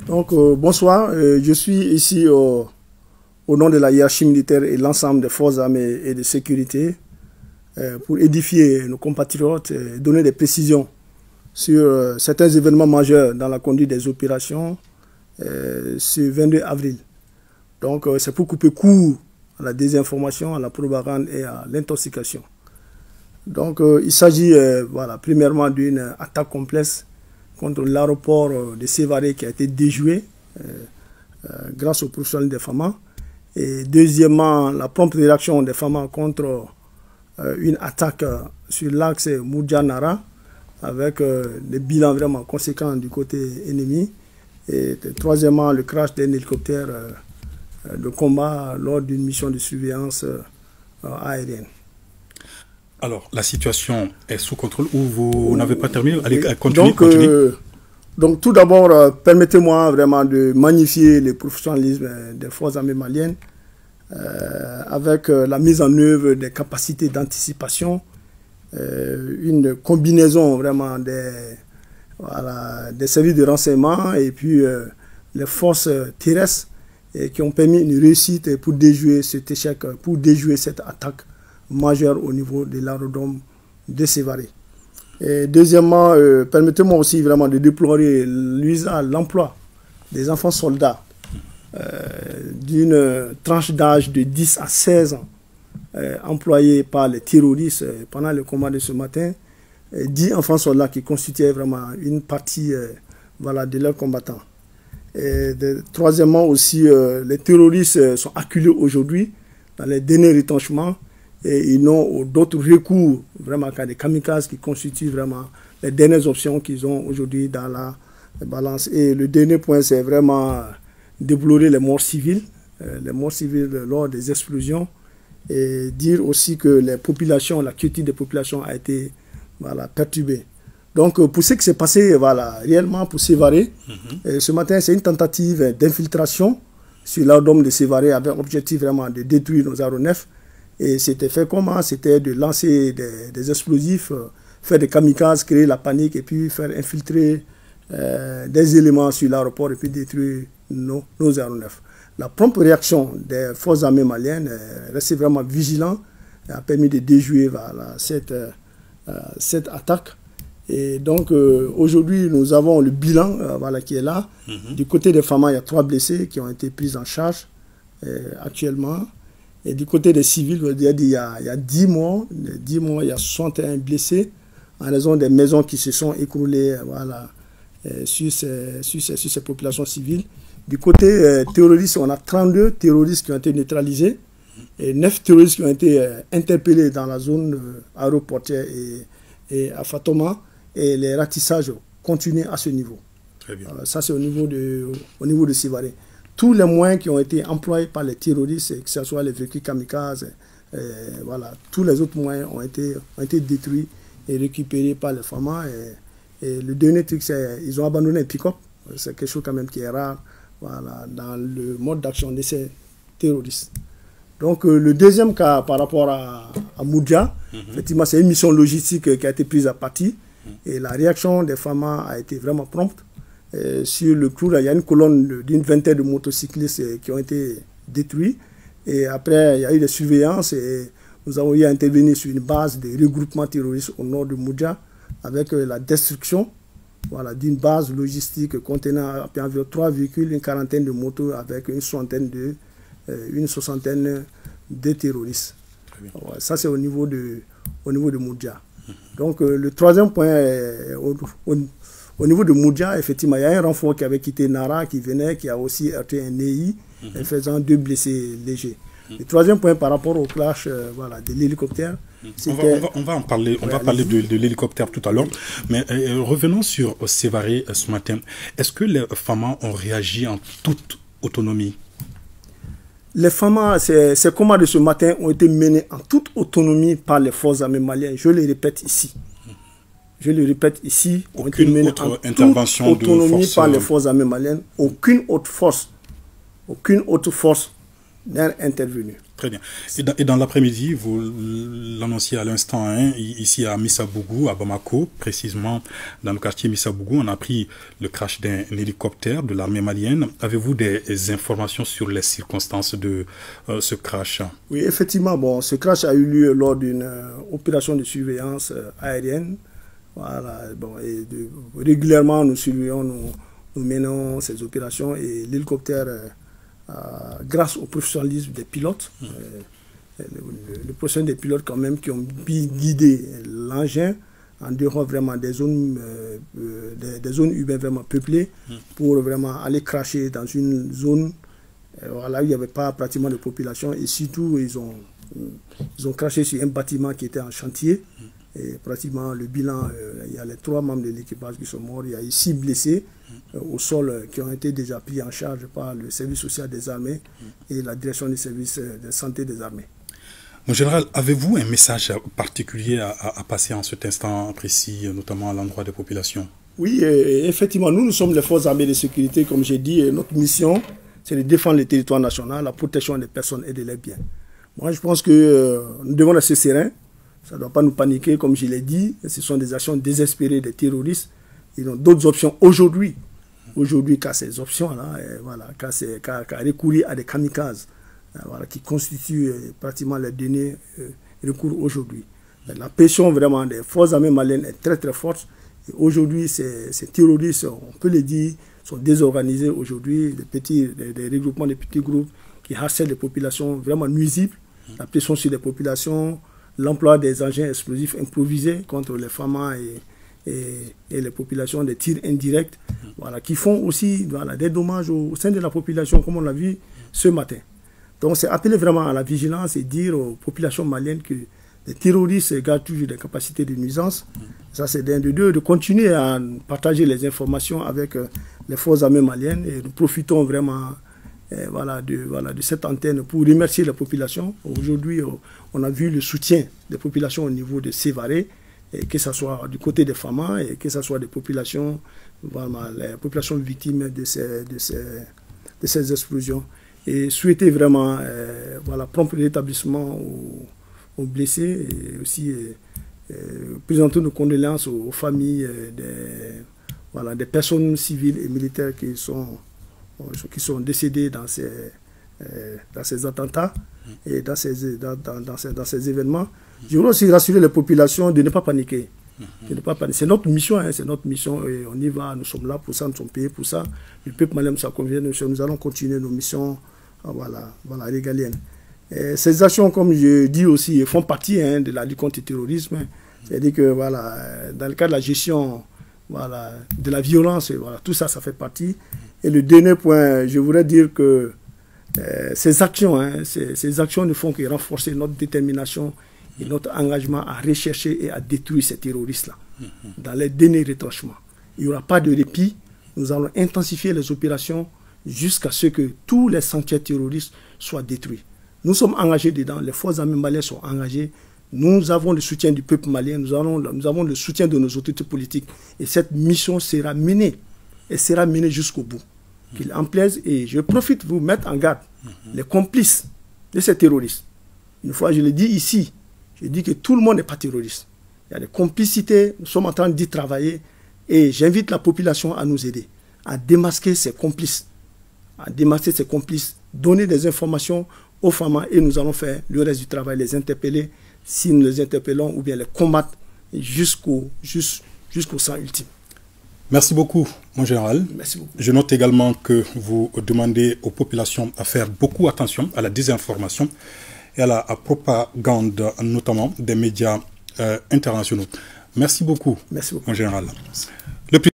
Donc, bonsoir, je suis ici au nom de la hiérarchie militaire et l'ensemble des forces armées et de sécurité pour édifier nos compatriotes et donner des précisions sur certains événements majeurs dans la conduite des opérations ce 22 avril. Donc, c'est pour couper court à la désinformation, à la propagande et à l'intoxication. Donc, il s'agit voilà, premièrement d'une attaque complexe contre l'aéroport de Sévaré qui a été déjoué grâce au professionnel des FAMA. Et deuxièmement, la prompte réaction des FAMA contre une attaque sur l'axe Moudja-Nara avec des bilans vraiment conséquents du côté ennemi. Et troisièmement, le crash d'un hélicoptère de combat lors d'une mission de surveillance aérienne. Alors, la situation est sous contrôle ou vous n'avez pas terminé? Allez, continuez. Donc, tout d'abord, permettez-moi vraiment de magnifier le professionnalisme des forces armées maliennes avec la mise en œuvre des capacités d'anticipation, une combinaison vraiment des services de renseignement et puis les forces terrestres qui ont permis une réussite pour déjouer cet échec, pour déjouer cette attaque majeure au niveau de l'aérodrome de Sévaré. Et deuxièmement, permettez-moi aussi vraiment de déplorer l'usage, l'emploi des enfants soldats d'une tranche d'âge de 10 à 16 ans employés par les terroristes pendant le combat de ce matin. 10 enfants soldats qui constituaient vraiment une partie voilà, de leurs combattants. Troisièmement aussi, les terroristes sont acculés aujourd'hui dans les derniers retranchements et ils n'ont d'autres recours vraiment qu'à des kamikazes qui constituent vraiment les dernières options qu'ils ont aujourd'hui dans la balance. Et le dernier point, c'est vraiment déplorer les morts civiles lors des explosions et dire aussi que les populations, la quiétude des populations a été voilà, perturbée. Donc pour ce qui s'est passé voilà, réellement pour Sévaré, ce matin c'est une tentative d'infiltration sur l'aérodrome de Sévaré avec l'objectif vraiment de détruire nos aéronefs. Et c'était fait comment? C'était de lancer des explosifs, faire des kamikazes, créer la panique et puis faire infiltrer des éléments sur l'aéroport et puis détruire nos aéronefs. La prompte réaction des forces armées maliennes, rester vraiment vigilant, a permis de déjouer voilà, cette attaque. Et donc aujourd'hui, nous avons le bilan voilà, qui est là. Du côté des FAMA, il y a 3 blessés qui ont été pris en charge actuellement. Et du côté des civils, il y a 10 morts, il y a 61 blessés en raison des maisons qui se sont écroulées voilà, sur ces populations civiles. Du côté terroriste, on a 32 terroristes qui ont été neutralisés et 9 terroristes qui ont été interpellés dans la zone aéroportière et à Fatoma. Et les ratissages continuent à ce niveau. Très bien. Ça, c'est au niveau de Sévaré. Tous les moyens qui ont été employés par les terroristes, que ce soit les véhicules kamikazes, voilà, tous les autres moyens ont été détruits et récupérés par les FAMA. Et le dernier truc, c'est qu'ils ont abandonné un pick-up. C'est quelque chose quand même qui est rare voilà, dans le mode d'action de ces terroristes. Donc le deuxième cas par rapport à Moudja, effectivement, c'est une mission logistique qui a été prise à partie. Et la réaction des FAMA a été vraiment prompte. Sur le coup, il y a une colonne d'une vingtaine de motocyclistes qui ont été détruits. Et après, il y a eu des surveillances et nous avons eu à intervenir sur une base de regroupement terroriste au nord de Moudja avec la destruction voilà, d'une base logistique contenant environ 3 véhicules, une quarantaine de motos avec une soixantaine de terroristes. Ouais, ça, c'est au niveau de Moudja. Donc, le troisième point, au niveau de Moudja, effectivement, il y a un renfort qui avait quitté Nara, qui venait, qui a aussi heurté un EI, faisant 2 blessés légers. Le troisième point par rapport au clash voilà, de l'hélicoptère. On va en parler, on va parler de l'hélicoptère tout à l'heure. Mais revenons sur Sévaré ce matin. Est-ce que les FAMA ont réagi en toute autonomie? Les FAMA, ces combats de ce matin ont été menés en toute autonomie par les forces armées maliennes. Je le répète ici. Ont été menés en intervention toute autonomie par les forces armées maliennes. Aucune autre force n'est intervenue. Très bien. Et dans l'après-midi, vous l'annonciez à l'instant, hein, ici à Missabougou, à Bamako, précisément dans le quartier Missabougou, on a appris le crash d'un hélicoptère de l'armée malienne. Avez-vous des informations sur les circonstances de ce crash? Oui, effectivement, bon, ce crash a eu lieu lors d'une opération de surveillance aérienne. Voilà, bon, et régulièrement, nous surveillons, nous menons ces opérations et l'hélicoptère... grâce au professionnalisme des pilotes, le professionnel des pilotes quand même qui ont guidé l'engin en dehors vraiment des zones urbaines vraiment peuplées pour vraiment aller cracher dans une zone voilà, où il n'y avait pas pratiquement de population et surtout ils ont craché sur un bâtiment qui était en chantier et pratiquement le bilan, il y a les 3 membres de l'équipage qui sont morts, il y a eu 6 blessés au sol qui ont été déjà pris en charge par le service social des armées et la direction des services de santé des armées. Mon général, avez-vous un message particulier à passer en cet instant précis, notamment à l'endroit des populations? Oui, effectivement, nous sommes les forces armées de sécurité, comme j'ai dit, et notre mission, c'est de défendre le territoire national, la protection des personnes et de leurs biens. Moi, je pense que nous devons rester sereins. Ça ne doit pas nous paniquer, comme je l'ai dit. Ce sont des actions désespérées des terroristes. Ils ont d'autres options aujourd'hui. Aujourd'hui, qu'à ces options-là, voilà, qu'à recourir à des kamikazes, voilà, qui constituent pratiquement les derniers recours aujourd'hui. La pression vraiment des forces armées maliennes est très très forte. Et aujourd'hui, ces terroristes, on peut le dire, sont désorganisés aujourd'hui. Des regroupements de petits groupes qui harcèlent les populations vraiment nuisibles. La pression sur les populations, l'emploi des engins explosifs improvisés contre les FAMA et les populations, des tirs indirects, voilà, qui font aussi voilà, des dommages au sein de la population, comme on l'a vu ce matin. Donc c'est appeler vraiment à la vigilance et dire aux populations maliennes que les terroristes gardent toujours des capacités de nuisance. Ça c'est d'un de deux, de continuer à partager les informations avec les forces armées maliennes et nous profitons vraiment voilà, de cette antenne pour remercier la population. Aujourd'hui, on a vu le soutien des populations au niveau de Sévaré, que ce soit du côté des FAMA et que ce soit des populations, voilà, les populations victimes de ces explosions. Et souhaiter vraiment voilà, prompt rétablissement aux blessés et aussi présenter nos condoléances aux familles voilà, des personnes civiles et militaires qui sont décédés dans ces attentats et dans ces événements. Je voudrais aussi rassurer les populations de ne pas paniquer. C'est notre mission, hein, c'est notre mission et on y va, nous sommes là pour ça, nous sommes payés pour ça. Le peuple malien, ça convient, nous allons continuer nos missions voilà, régaliennes. Et ces actions, comme je dis aussi, font partie hein, de la lutte contre le terrorisme. C'est-à-dire que voilà, dans le cadre de la gestion voilà, de la violence, voilà, tout ça, ça fait partie. Et le dernier point, je voudrais dire que ces actions ne font que renforcer notre détermination et notre engagement à rechercher et à détruire ces terroristes-là. Dans les derniers retranchements. Il n'y aura pas de répit. Nous allons intensifier les opérations jusqu'à ce que tous les sanctuaires terroristes soient détruits. Nous sommes engagés dedans, les forces armées maliennes sont engagées. Nous avons le soutien du peuple malien, nous avons le soutien de nos autorités politiques. Et cette mission sera menée, et sera menée jusqu'au bout. Qu'il en plaise, et je profite de vous mettre en garde les complices de ces terroristes. Une fois, je l'ai dit ici, je dis que tout le monde n'est pas terroriste. Il y a des complicités, nous sommes en train d'y travailler, et j'invite la population à nous aider, à démasquer ces complices, donner des informations aux femmes, et nous allons faire le reste du travail, les interpeller, si nous les interpellons, ou bien les combattre jusqu'au sang ultime. Merci beaucoup, mon général. Merci beaucoup. Je note également que vous demandez aux populations à faire beaucoup attention à la désinformation et à la propagande, notamment des médias internationaux. Merci beaucoup, mon général. Merci.